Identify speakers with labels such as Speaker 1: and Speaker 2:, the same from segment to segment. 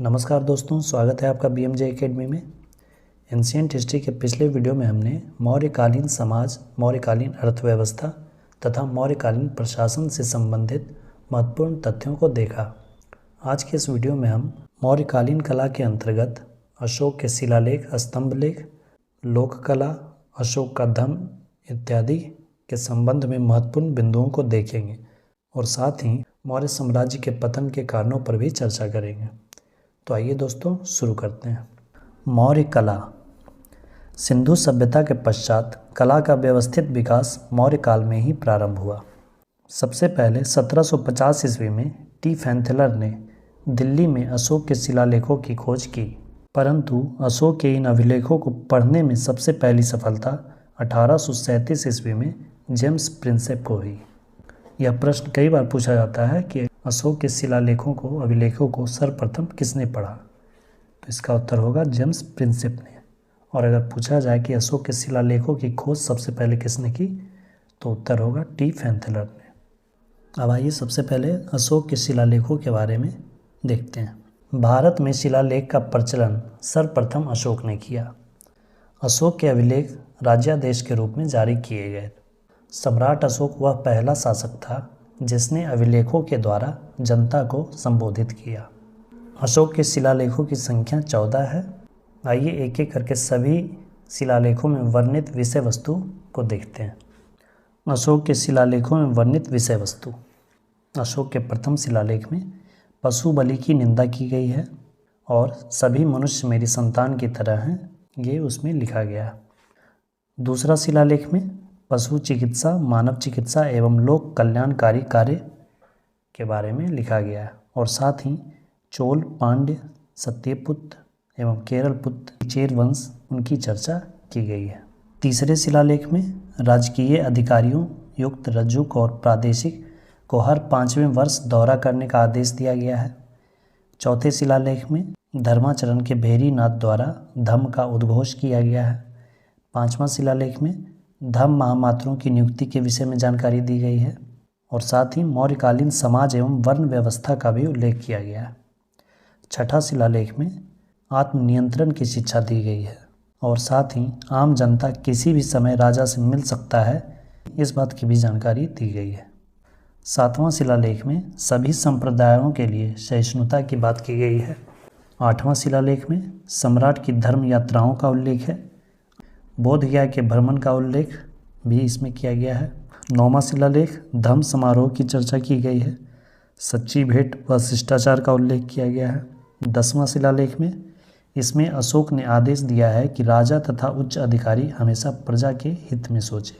Speaker 1: नमस्कार दोस्तों, स्वागत है आपका BMJ एकेडमी में। एंशिएंट हिस्ट्री के पिछले वीडियो में हमने मौर्यकालीन समाज, मौर्यकालीन अर्थव्यवस्था तथा मौर्यकालीन प्रशासन से संबंधित महत्वपूर्ण तथ्यों को देखा। आज के इस वीडियो में हम मौर्यकालीन कला के अंतर्गत अशोक के शिलालेख, स्तंभ लेख, लोक कला, अशोक का धर्म इत्यादि के संबंध में महत्वपूर्ण बिंदुओं को देखेंगे और साथ ही मौर्य साम्राज्य के पतन के कारणों पर भी चर्चा करेंगे। तो आइए दोस्तों शुरू करते हैं। मौर्य कला। सिंधु सभ्यता के पश्चात कला का व्यवस्थित विकास मौर्य काल में ही प्रारंभ हुआ। सबसे पहले 1750 ईस्वी में टी फैंथलर ने दिल्ली में अशोक के शिलालेखों की खोज की, परंतु अशोक के इन अभिलेखों को पढ़ने में सबसे पहली सफलता 1837 ईस्वी में जेम्स प्रिंसेप को हुई। यह प्रश्न कई बार पूछा जाता है कि अशोक के शिलालेखों को, अभिलेखों को सर्वप्रथम किसने पढ़ा, तो इसका उत्तर होगा जेम्स प्रिंसेप ने। और अगर पूछा जाए कि अशोक के शिलालेखों की खोज सबसे पहले किसने की, तो उत्तर होगा टी फैंथलर ने। अब आइए सबसे पहले अशोक के शिलालेखों के बारे में देखते हैं। भारत में शिलालेख का प्रचलन सर्वप्रथम अशोक ने किया। अशोक के अभिलेख राज्यादेश के रूप में जारी किए गए। सम्राट अशोक वह पहला शासक था जिसने अभिलेखों के द्वारा जनता को संबोधित किया। अशोक के शिलालेखों की संख्या 14 है। आइए एक एक करके सभी शिलालेखों में वर्णित विषय वस्तु को देखते हैं। अशोक के शिलालेखों में वर्णित विषय वस्तु। अशोक के प्रथम शिलालेख में पशु बलि की निंदा की गई है और सभी मनुष्य मेरी संतान की तरह हैं, ये उसमें लिखा गया। दूसरा शिलालेख में पशु चिकित्सा, मानव चिकित्सा एवं लोक कल्याणकारी कार्य के बारे में लिखा गया है और साथ ही चोल, पांड्य, सत्यपुत्र एवं केरलपुत्र चेर वंश उनकी चर्चा की गई है। तीसरे शिलालेख में राजकीय अधिकारियों युक्त रज्जुक और प्रादेशिक को हर 5वें वर्ष दौरा करने का आदेश दिया गया है। चौथे शिलालेख में धर्माचरण के भेरी नाथ द्वारा धम्म का उद्घोष किया गया है। पांचवा शिलालेख में धम्म महामात्रों की नियुक्ति के विषय में जानकारी दी गई है और साथ ही मौर्यकालीन समाज एवं वर्ण व्यवस्था का भी उल्लेख किया गया है। छठा शिलालेख में आत्मनियंत्रण की शिक्षा दी गई है और साथ ही आम जनता किसी भी समय राजा से मिल सकता है, इस बात की भी जानकारी दी गई है। सातवां शिलालेख में सभी संप्रदायों के लिए सहिष्णुता की बात की गई है। आठवां शिलालेख में सम्राट की धर्म यात्राओं का उल्लेख है। बोध गया के भ्रमण का उल्लेख भी इसमें किया गया है। नौवां शिलालेख धम्म समारोह की चर्चा की गई है। सच्ची भेंट व शिष्टाचार का उल्लेख किया गया है। 10वां शिलालेख में इसमें अशोक ने आदेश दिया है कि राजा तथा उच्च अधिकारी हमेशा प्रजा के हित में सोचे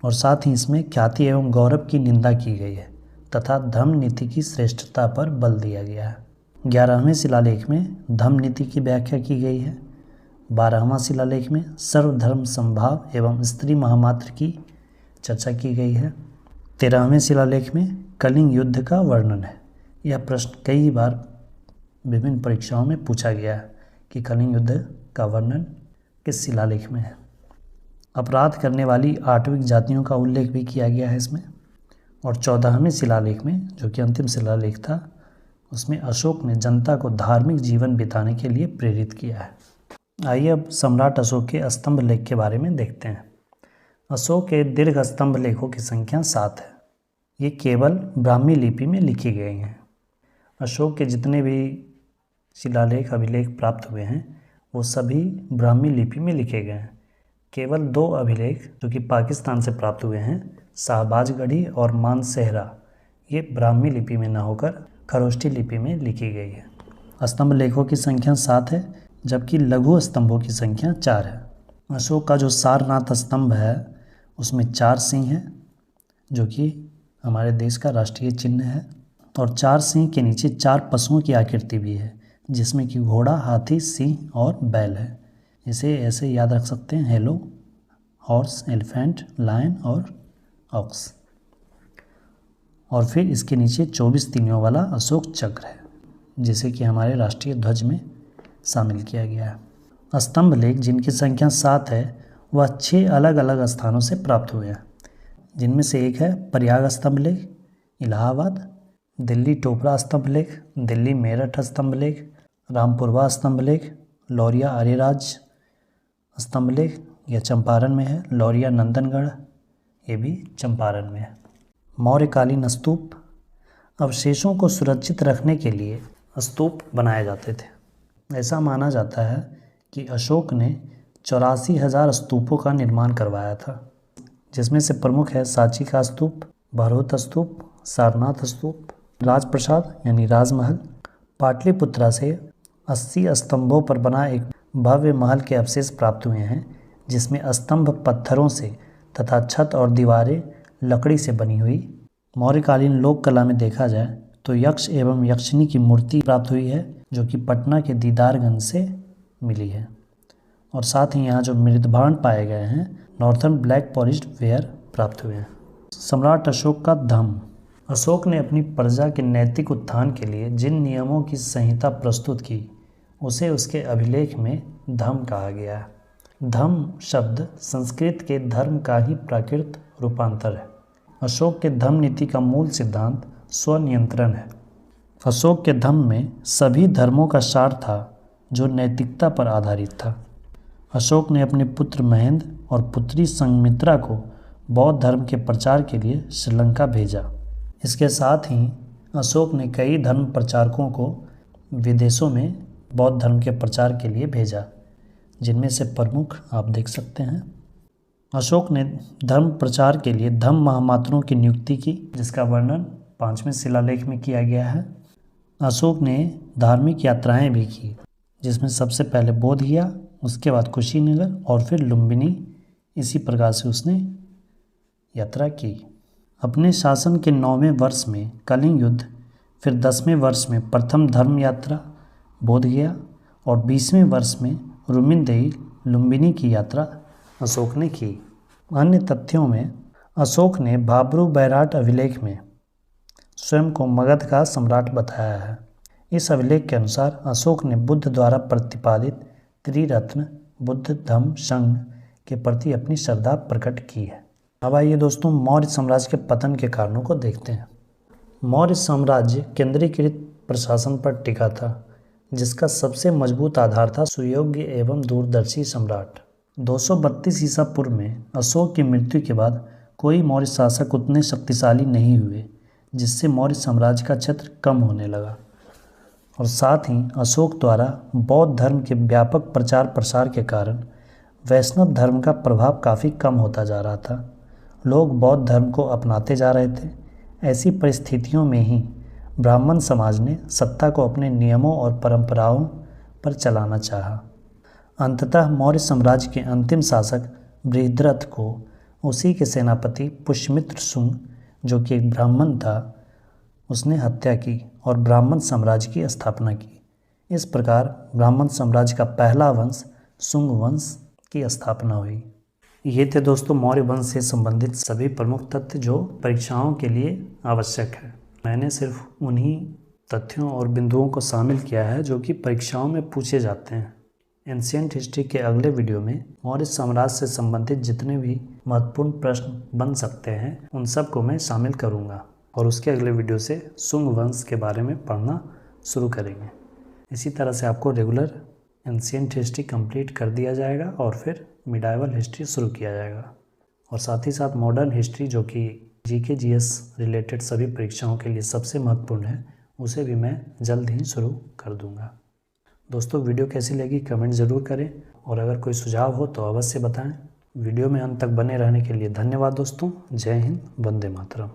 Speaker 1: और साथ ही इसमें ख्याति एवं गौरव की निंदा की गई है तथा धम्म नीति की श्रेष्ठता पर बल दिया गया है। 11वें शिलालेख में धम्म नीति की व्याख्या की गई है। 12वां शिलालेख में सर्वधर्म समभाव एवं स्त्री महामात्र की चर्चा की गई है। 13वें शिलालेख में कलिंग युद्ध का वर्णन है। यह प्रश्न कई बार विभिन्न परीक्षाओं में पूछा गया है कि कलिंग युद्ध का वर्णन किस शिलालेख में है। अपराध करने वाली आठविक जातियों का उल्लेख भी किया गया है इसमें। और 14वें शिलालेख में, जो कि अंतिम शिलालेख था, उसमें अशोक ने जनता को धार्मिक जीवन बिताने के लिए प्रेरित किया है। आइए अब सम्राट अशोक के स्तंभ लेख के बारे में देखते हैं। अशोक के दीर्घ स्तंभ लेखों की संख्या 7 है। ये केवल ब्राह्मी लिपि में लिखी गई हैं। अशोक के जितने भी शिलालेख, अभिलेख प्राप्त हुए हैं वो सभी ब्राह्मी लिपि में लिखे गए हैं। केवल 2 अभिलेख जो कि पाकिस्तान से प्राप्त हुए हैं, शाहबाजगढ़ी और मानसेहरा, ये ब्राह्मी लिपि में न होकर खरोष्ठी लिपि में लिखी गई है। स्तंभ लेखों की संख्या 7 है जबकि लघु स्तंभों की संख्या 4 है। अशोक का जो सारनाथ स्तंभ है उसमें 4 सिंह हैं, जो कि हमारे देश का राष्ट्रीय चिन्ह है, और 4 सिंह के नीचे 4 पशुओं की आकृति भी है, जिसमें कि घोड़ा, हाथी, सिंह और बैल है। इसे ऐसे याद रख सकते हैं: हेलो, हॉर्स, एलिफेंट, लायन और ऑक्स। और फिर इसके नीचे 24 तीलियों वाला अशोक चक्र है, जिसे कि हमारे राष्ट्रीय ध्वज में शामिल किया गया है। स्तंभ लेख जिनकी संख्या 7 है वह 6 अलग अलग स्थानों से प्राप्त हुए हैं, जिनमें से एक है प्रयाग स्तंभ लेख, इलाहाबाद, दिल्ली टोपरा स्तंभ लेख, दिल्ली मेरठ स्तंभ लेख, रामपुरवा स्तंभलेख, लौरिया आर्यराज स्तंभलेख, यह चंपारण में है। लौरिया नंदनगढ़, ये भी चंपारण में है। मौर्यकालीन स्तूप, अवशेषों को सुरक्षित रखने के लिए स्तूप बनाए जाते थे। ऐसा माना जाता है कि अशोक ने 84,000 स्तूपों का निर्माण करवाया था, जिसमें से प्रमुख है सांची का स्तूप, भरहुत स्तूप, सारनाथ स्तूप, राजप्रसाद यानी राजमहल। पाटलिपुत्रा से 80 स्तंभों पर बना एक भव्य महल के अवशेष प्राप्त हुए हैं, जिसमें स्तंभ पत्थरों से तथा छत और दीवारें लकड़ी से बनी हुई। मौर्यकालीन लोक कला में देखा जाए तो यक्ष एवं यक्षिणी की मूर्ति प्राप्त हुई है, जो कि पटना के दीदारगंज से मिली है। और साथ ही यहाँ जो मृदभांड पाए गए हैं, नॉर्थर्न ब्लैक पॉलिश्ड वेयर प्राप्त हुए हैं। सम्राट अशोक का धम्म, अशोक ने अपनी प्रजा के नैतिक उत्थान के लिए जिन नियमों की संहिता प्रस्तुत की, उसे उसके अभिलेख में धम्म कहा गया है। धम्म शब्द संस्कृत के धर्म का ही प्राकृत रूपांतर है। अशोक के धम्म नीति का मूल सिद्धांत स्वनियंत्रण है। अशोक के धम्म में सभी धर्मों का सार था, जो नैतिकता पर आधारित था। अशोक ने अपने पुत्र महेंद्र और पुत्री संघमित्रा को बौद्ध धर्म के प्रचार के लिए श्रीलंका भेजा। इसके साथ ही अशोक ने कई धर्म प्रचारकों को विदेशों में बौद्ध धर्म के प्रचार के लिए भेजा, जिनमें से प्रमुख आप देख सकते हैं। अशोक ने धर्म प्रचार के लिए धम्म महामात्रों की नियुक्ति की, जिसका वर्णन 5वें शिलालेख में किया गया है। अशोक ने धार्मिक यात्राएं भी की, जिसमें सबसे पहले बोध गया, उसके बाद कुशीनगर और फिर लुम्बिनी। इसी प्रकार से उसने यात्रा की। अपने शासन के 9वें वर्ष में कलिंग युद्ध, फिर 10वें वर्ष में प्रथम धर्म यात्रा बोध गया और 20वें वर्ष में रुमिनदेई लुम्बिनी की यात्रा अशोक ने की। अन्य तथ्यों में अशोक ने बाबरू बैराट अभिलेख में स्वयं को मगध का सम्राट बताया है। इस अभिलेख के अनुसार अशोक ने बुद्ध द्वारा प्रतिपादित त्रिरत्न बुद्ध धम्म संघ के प्रति अपनी श्रद्धा प्रकट की है। अब आइए दोस्तों मौर्य साम्राज्य के पतन के कारणों को देखते हैं। मौर्य साम्राज्य केंद्रीकृत प्रशासन पर टिका था, जिसका सबसे मजबूत आधार था सुयोग्य एवं दूरदर्शी सम्राट। 232 ईसा पूर्व में अशोक की मृत्यु के बाद कोई मौर्य शासक उतने शक्तिशाली नहीं हुए, जिससे मौर्य साम्राज्य का क्षेत्र कम होने लगा। और साथ ही अशोक द्वारा बौद्ध धर्म के व्यापक प्रचार प्रसार के कारण वैष्णव धर्म का प्रभाव काफ़ी कम होता जा रहा था। लोग बौद्ध धर्म को अपनाते जा रहे थे। ऐसी परिस्थितियों में ही ब्राह्मण समाज ने सत्ता को अपने नियमों और परंपराओं पर चलाना चाहा। अंततः मौर्य साम्राज्य के अंतिम शासक बृहद्रथ को उसी के सेनापति पुष्यमित्र शुंग, जो कि एक ब्राह्मण था, उसने हत्या की और ब्राह्मण साम्राज्य की स्थापना की। इस प्रकार ब्राह्मण साम्राज्य का पहला वंश शुंग वंश की स्थापना हुई। ये थे दोस्तों मौर्य वंश से संबंधित सभी प्रमुख तथ्य जो परीक्षाओं के लिए आवश्यक है। मैंने सिर्फ उन्हीं तथ्यों और बिंदुओं को शामिल किया है जो कि परीक्षाओं में पूछे जाते हैं। एंशिएंट हिस्ट्री के अगले वीडियो में मौर्य साम्राज्य से संबंधित जितने भी महत्वपूर्ण प्रश्न बन सकते हैं, उन सब को मैं शामिल करूँगा और उसके अगले वीडियो से शुंग वंश के बारे में पढ़ना शुरू करेंगे। इसी तरह से आपको रेगुलर एंशिएंट हिस्ट्री कंप्लीट कर दिया जाएगा और फिर मिडाइवल हिस्ट्री शुरू किया जाएगा। और साथ ही साथ मॉडर्न हिस्ट्री, जो कि जीके जीएस रिलेटेड सभी परीक्षाओं के लिए सबसे महत्वपूर्ण है, उसे भी मैं जल्द ही शुरू कर दूंगा। दोस्तों वीडियो कैसी लगी कमेंट ज़रूर करें और अगर कोई सुझाव हो तो अवश्य बताएं। वीडियो में अंत तक बने रहने के लिए धन्यवाद दोस्तों। जय हिंद, वंदे मातरम।